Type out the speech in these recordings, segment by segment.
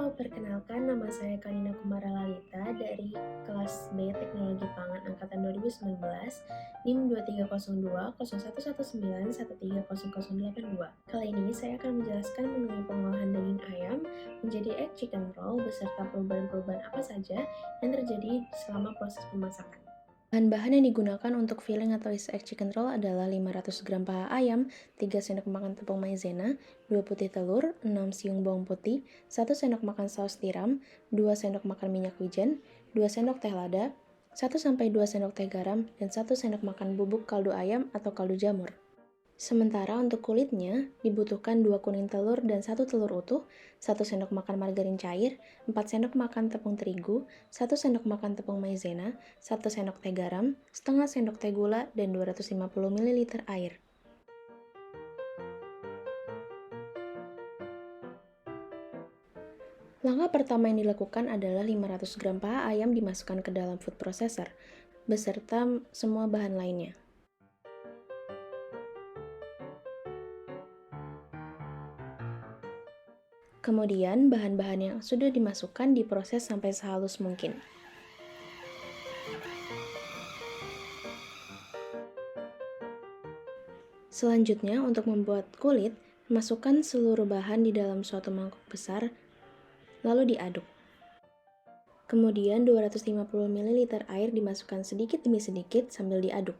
Halo, perkenalkan nama saya Karina Kumara Lalita dari kelas B Teknologi Pangan Angkatan 2019, NIM 23020119130082. Kali ini saya akan menjelaskan mengenai pengolahan daging ayam menjadi egg chicken roll beserta perubahan-perubahan apa saja yang terjadi selama proses pemasakan. Bahan-bahan yang digunakan untuk filling atau isi egg chicken roll adalah 500 gram paha ayam, 3 sendok makan tepung maizena, 2 putih telur, 6 siung bawang putih, 1 sendok makan saus tiram, 2 sendok makan minyak wijen, 2 sendok teh lada, 1-2 sendok teh garam, dan 1 sendok makan bubuk kaldu ayam atau kaldu jamur. Sementara untuk kulitnya, dibutuhkan 2 kuning telur dan 1 telur utuh, 1 sendok makan margarin cair, 4 sendok makan tepung terigu, 1 sendok makan tepung maizena, 1 sendok teh garam, setengah sendok teh gula, dan 250 ml air. Langkah pertama yang dilakukan adalah 500 gram paha ayam dimasukkan ke dalam food processor, beserta semua bahan lainnya. Kemudian, bahan-bahan yang sudah dimasukkan diproses sampai sehalus mungkin. Selanjutnya, untuk membuat kulit, masukkan seluruh bahan di dalam suatu mangkok besar, lalu diaduk. Kemudian 250 ml air dimasukkan sedikit demi sedikit sambil diaduk.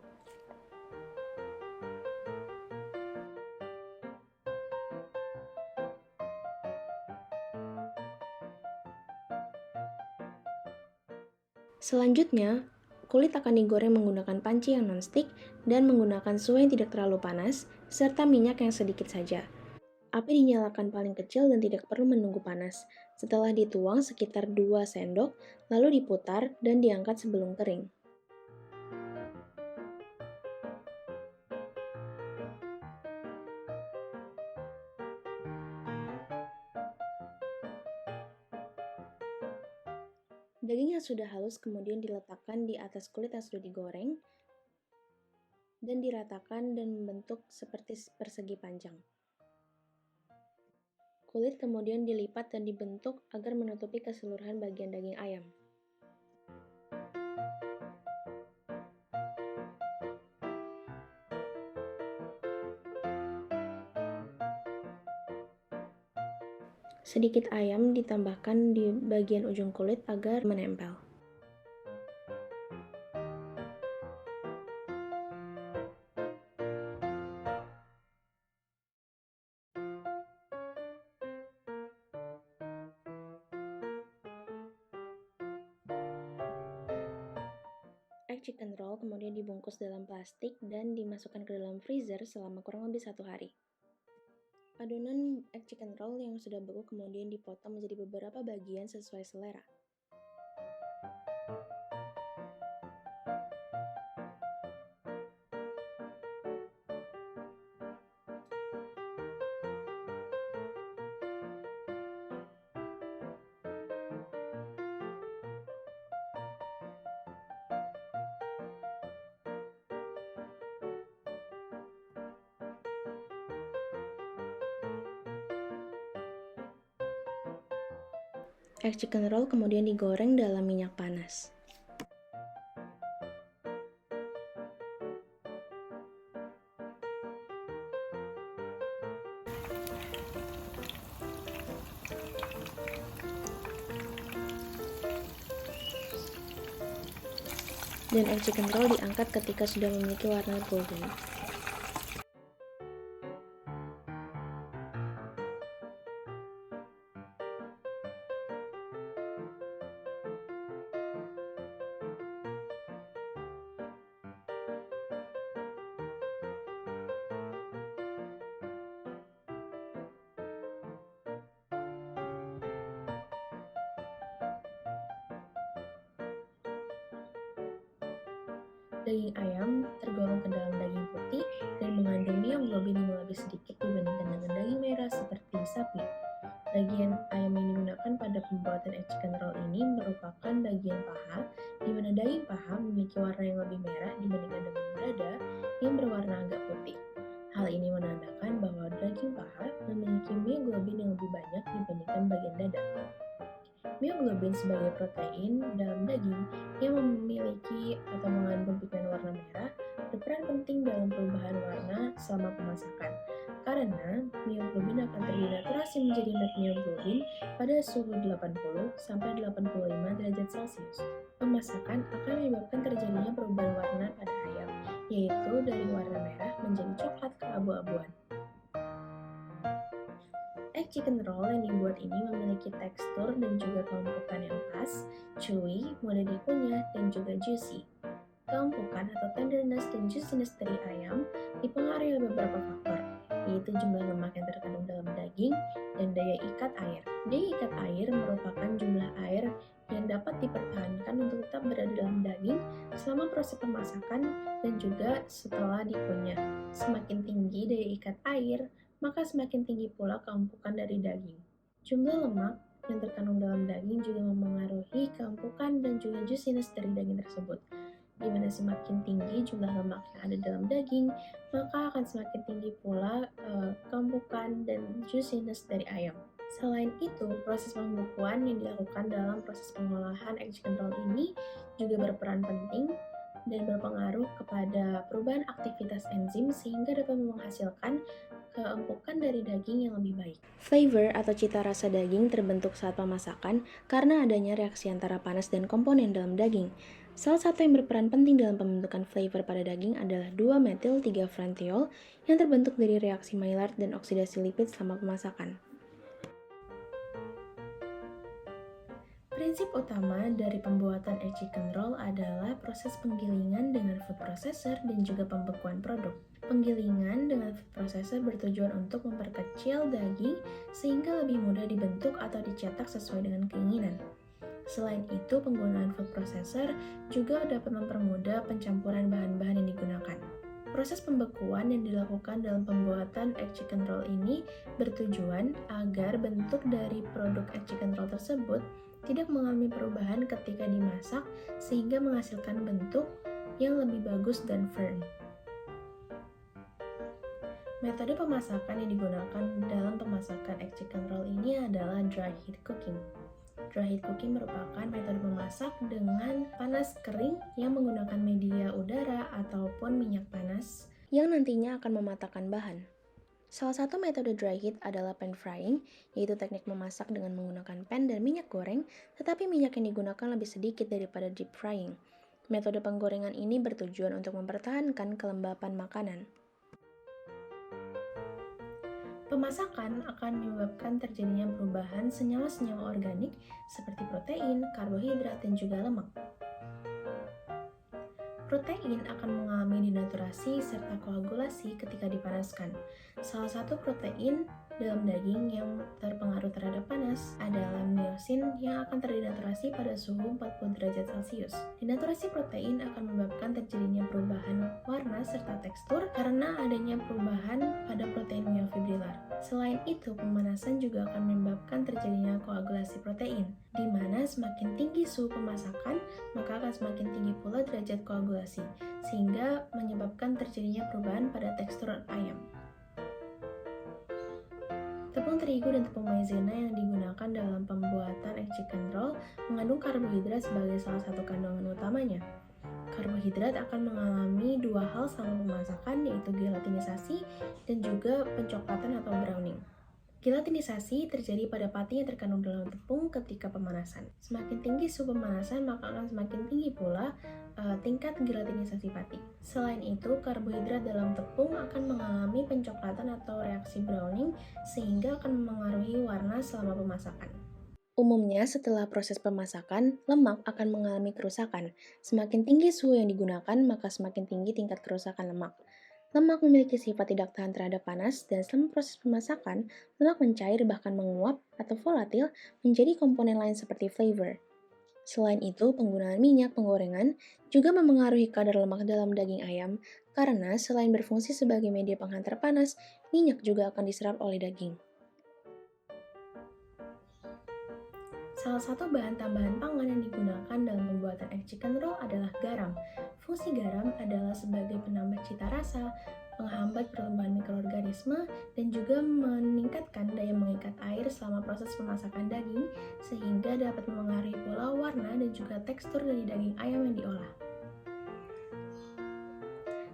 Selanjutnya, kulit akan digoreng menggunakan panci yang nonstick dan menggunakan suhu yang tidak terlalu panas, serta minyak yang sedikit saja. Api dinyalakan paling kecil dan tidak perlu menunggu panas. Setelah dituang sekitar 2 sendok, lalu diputar dan diangkat sebelum kering. Daging yang sudah halus kemudian diletakkan di atas kulit yang sudah digoreng dan diratakan dan membentuk seperti persegi panjang. Kulit kemudian dilipat dan dibentuk agar menutupi keseluruhan bagian daging ayam. Sedikit ayam ditambahkan di bagian ujung kulit agar menempel. Egg chicken roll kemudian dibungkus dalam plastik dan dimasukkan ke dalam freezer selama kurang lebih 1 hari. Adonan egg chicken roll yang sudah beku kemudian dipotong menjadi beberapa bagian sesuai selera. Egg chicken roll kemudian digoreng dalam minyak panas. Dan egg chicken roll diangkat ketika sudah memiliki warna golden. Daging ayam tergolong ke dalam daging putih dan mengandung mioglobin yang lebih sedikit dibandingkan dengan daging merah seperti sapi. Bagian ayam yang digunakan pada pembuatan egg chicken roll ini merupakan bagian paha, di mana daging paha memiliki warna yang lebih merah dibandingkan dengan dada yang berwarna agak putih. Hal ini menandakan bahwa daging paha memiliki mioglobin yang lebih banyak dibandingkan bagian dada. Mioglobin sebagai protein dalam daging yang memiliki atau mengandung pigmen warna merah berperan penting dalam perubahan warna selama pemasakan. Karena mioglobin akan terdenaturasi menjadi methioglobin pada suhu 80 sampai 85 derajat Celcius. Pemasakan akan menyebabkan terjadinya perubahan warna pada ayam, yaitu dari warna merah menjadi coklat keabu-abuan. Egg chicken roll yang dibuat ini memiliki tekstur dan juga kelembupan yang pas, chewy, mudah dikunyah, dan juga juicy. Kelembupan atau tenderness dan juiciness dari ayam dipengaruhi oleh beberapa faktor, yaitu jumlah lemak yang terkandung dalam daging dan daya ikat air. Daya ikat air merupakan jumlah air yang dapat dipertahankan untuk tetap berada dalam daging selama proses pemasakan dan juga setelah dikunyah. Semakin tinggi daya ikat air, maka semakin tinggi pula keempukan dari daging. Jumlah lemak yang terkandung dalam daging juga memengaruhi keempukan dan juga juiciness dari daging tersebut. Di mana semakin tinggi jumlah lemak yang ada dalam daging, maka akan semakin tinggi pula keempukan dan juiciness dari ayam. Selain itu, proses pembekuan yang dilakukan dalam proses pengolahan egg chicken roll ini juga berperan penting dan berpengaruh kepada perubahan aktivitas enzim sehingga dapat menghasilkan keempukan dari daging yang lebih baik. Flavor atau cita rasa daging terbentuk saat pemasakan karena adanya reaksi antara panas dan komponen dalam daging. Salah satu yang berperan penting dalam pembentukan flavor pada daging adalah 2-metil-3-franthiol yang terbentuk dari reaksi Maillard dan oksidasi lipid selama pemasakan. Prinsip utama dari pembuatan egg chicken roll adalah proses penggilingan dengan food processor dan juga pembekuan produk. Penggilingan dengan food processor bertujuan untuk memperkecil daging sehingga lebih mudah dibentuk atau dicetak sesuai dengan keinginan. Selain itu, penggunaan food processor juga dapat mempermudah pencampuran bahan-bahan yang digunakan. Proses pembekuan yang dilakukan dalam pembuatan egg chicken roll ini bertujuan agar bentuk dari produk egg chicken roll tersebut tidak mengalami perubahan ketika dimasak sehingga menghasilkan bentuk yang lebih bagus dan firm. Metode pemasakan yang digunakan dalam pemasakan egg chicken roll ini adalah dry heat cooking. Dry heat cooking merupakan metode memasak dengan panas kering yang menggunakan media udara ataupun minyak panas yang nantinya akan mematahkan bahan. Salah satu metode dry heat adalah pan frying, yaitu teknik memasak dengan menggunakan pan dan minyak goreng, tetapi minyak yang digunakan lebih sedikit daripada deep frying. Metode penggorengan ini bertujuan untuk mempertahankan kelembapan makanan. Pemasakan akan menyebabkan terjadinya perubahan senyawa-senyawa organik seperti protein, karbohidrat, dan juga lemak. Protein akan mengalami denaturasi serta koagulasi ketika dipanaskan. Salah satu protein dalam daging yang terpengaruh terhadap panas adalah myosin yang akan terdenaturasi pada suhu 40 derajat Celcius. Denaturasi protein akan menyebabkan terjadinya perubahan warna serta tekstur karena adanya perubahan pada protein myofibrilar. Selain itu, pemanasan juga akan menyebabkan terjadinya koagulasi protein, di mana semakin tinggi suhu pemasakan, maka akan semakin tinggi pula derajat koagulasi, sehingga menyebabkan terjadinya perubahan pada tekstur ayam. Tepung terigu dan tepung maizena yang digunakan dalam pembuatan egg chicken roll mengandung karbohidrat sebagai salah satu kandungan utamanya. Karbohidrat akan mengalami dua hal selama pemasakan, yaitu gelatinisasi dan juga pencoklatan atau browning. Gelatinisasi terjadi pada pati yang terkandung dalam tepung ketika pemanasan. Semakin tinggi suhu pemanasan, maka akan semakin tinggi pula tingkat gelatinisasi pati. Selain itu, karbohidrat dalam tepung akan mengalami pencoklatan atau reaksi browning sehingga akan memengaruhi warna selama pemasakan. Umumnya, setelah proses pemasakan, lemak akan mengalami kerusakan. Semakin tinggi suhu yang digunakan, maka semakin tinggi tingkat kerusakan lemak. Lemak memiliki sifat tidak tahan terhadap panas, dan selama proses pemasakan, lemak mencair bahkan menguap atau volatil menjadi komponen lain seperti flavor. Selain itu, penggunaan minyak penggorengan juga memengaruhi kadar lemak dalam daging ayam, karena selain berfungsi sebagai media penghantar panas, minyak juga akan diserap oleh daging. Salah satu bahan tambahan pangan yang digunakan dalam pembuatan egg chicken roll adalah garam. Fungsi garam adalah sebagai penambah cita rasa, menghambat pertumbuhan mikroorganisme, dan juga meningkatkan daya mengikat air selama proses pemasakan daging, sehingga dapat memengaruhi pola, warna, dan juga tekstur dari daging ayam yang diolah.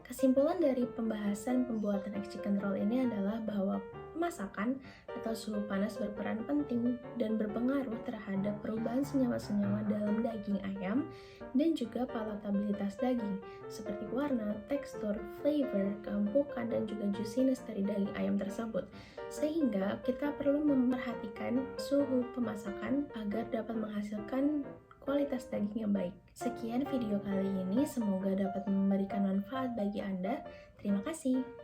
Kesimpulan dari pembahasan pembuatan egg chicken roll ini adalah bahwa pemasakan atau suhu panas berperan penting dan berpengaruh terhadap perubahan senyawa-senyawa dalam daging ayam dan juga palatabilitas daging, seperti warna, tekstur, flavor, keempukan, dan juga juiciness dari daging ayam tersebut. Sehingga kita perlu memperhatikan suhu pemasakan agar dapat menghasilkan kualitas daging yang baik. Sekian video kali ini, semoga dapat memberikan manfaat bagi Anda. Terima kasih.